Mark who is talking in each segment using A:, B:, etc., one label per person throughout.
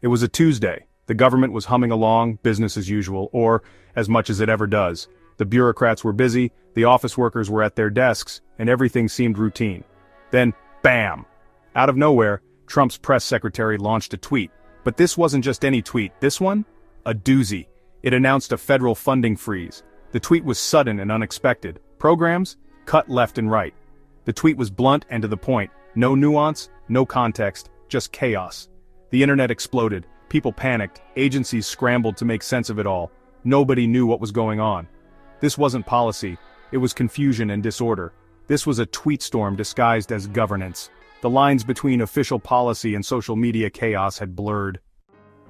A: It was a Tuesday. The government was humming along, business as usual, or as much as it ever does. The bureaucrats were busy, the office workers were at their desks, and everything seemed routine. Then, bam! Out of nowhere, Trump's press secretary launched a tweet. But this wasn't just any tweet. This one? A doozy. It announced a federal funding freeze. The tweet was sudden and unexpected. Programs? Cut left and right. The tweet was blunt and to the point. No nuance, no context, just chaos. The internet exploded. People panicked. Agencies scrambled to make sense of it all. Nobody knew what was going on. This wasn't policy. It was confusion and disorder. This was a tweet storm disguised as governance. The lines between official policy and social media chaos had blurred.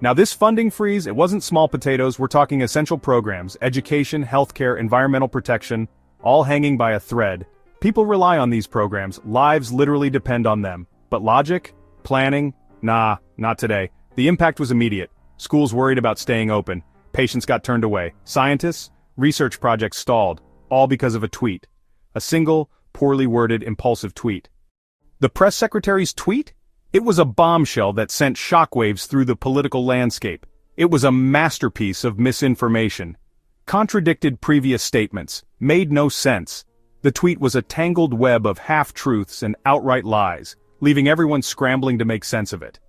A: Now this funding freeze, it wasn't small potatoes. We're talking essential programs, education, healthcare, environmental protection, all hanging by a thread. People rely on these programs, lives literally depend on them. But logic? Planning? Nah, not today. The impact was immediate. Schools worried about staying open. Patients got turned away. Scientists? Research projects stalled. All because of a tweet. A single, poorly worded, impulsive tweet. The press secretary's tweet? It was a bombshell that sent shockwaves through the political landscape. It was a masterpiece of misinformation. Contradicted previous statements, made no sense. The tweet was a tangled web of half-truths and outright lies, leaving everyone scrambling to make sense of it.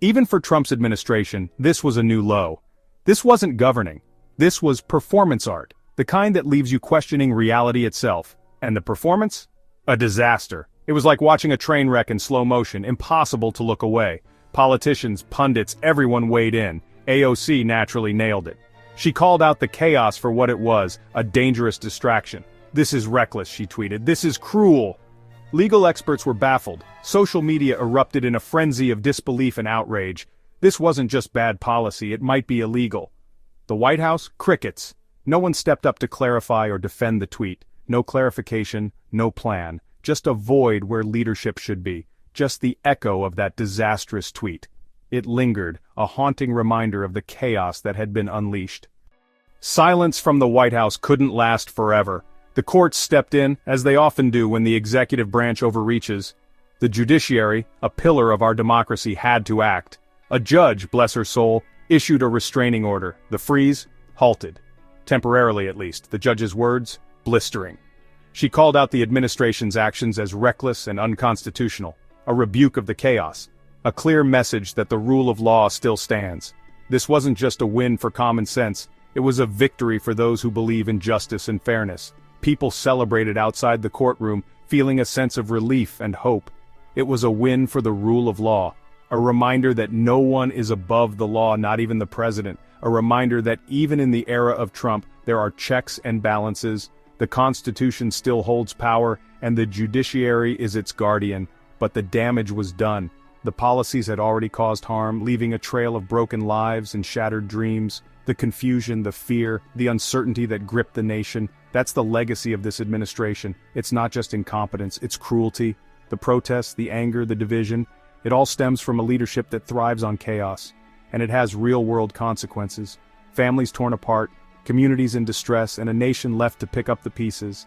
A: Even for Trump's administration, this was a new low. This wasn't governing. This was performance art, the kind that leaves you questioning reality itself. And the performance? A disaster. It was like watching a train wreck in slow motion, impossible to look away. Politicians, pundits, everyone weighed in. AOC naturally nailed it. She called out the chaos for what it was, a dangerous distraction. "This is reckless," she tweeted. "This is cruel." Legal experts were baffled. Social media erupted in a frenzy of disbelief and outrage. This wasn't just bad policy, it might be illegal. The White House? Crickets. No one stepped up to clarify or defend the tweet. No clarification, no plan. Just a void where leadership should be. Just the echo of that disastrous tweet. It lingered, a haunting reminder of the chaos that had been unleashed. Silence from the White House couldn't last forever. The courts stepped in, as they often do when the executive branch overreaches. The judiciary, a pillar of our democracy, had to act. A judge, bless her soul, issued a restraining order. The freeze? Halted. Temporarily at least. The judge's words? Blistering. She called out the administration's actions as reckless and unconstitutional, a rebuke of the chaos, a clear message that the rule of law still stands. This wasn't just a win for common sense, it was a victory for those who believe in justice and fairness. People celebrated outside the courtroom, feeling a sense of relief and hope. It was a win for the rule of law, a reminder that no one is above the law, not even the president, a reminder that even in the era of Trump, there are checks and balances. The Constitution still holds power, and the judiciary is its guardian, but the damage was done. The policies had already caused harm, leaving a trail of broken lives and shattered dreams. The confusion, the fear, the uncertainty that gripped the nation, that's the legacy of this administration. It's not just incompetence, it's cruelty. The protests, the anger, the division, it all stems from a leadership that thrives on chaos. And it has real-world consequences. Families torn apart, communities in distress, and a nation left to pick up the pieces.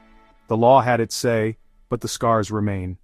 A: The law had its say, but the scars remain.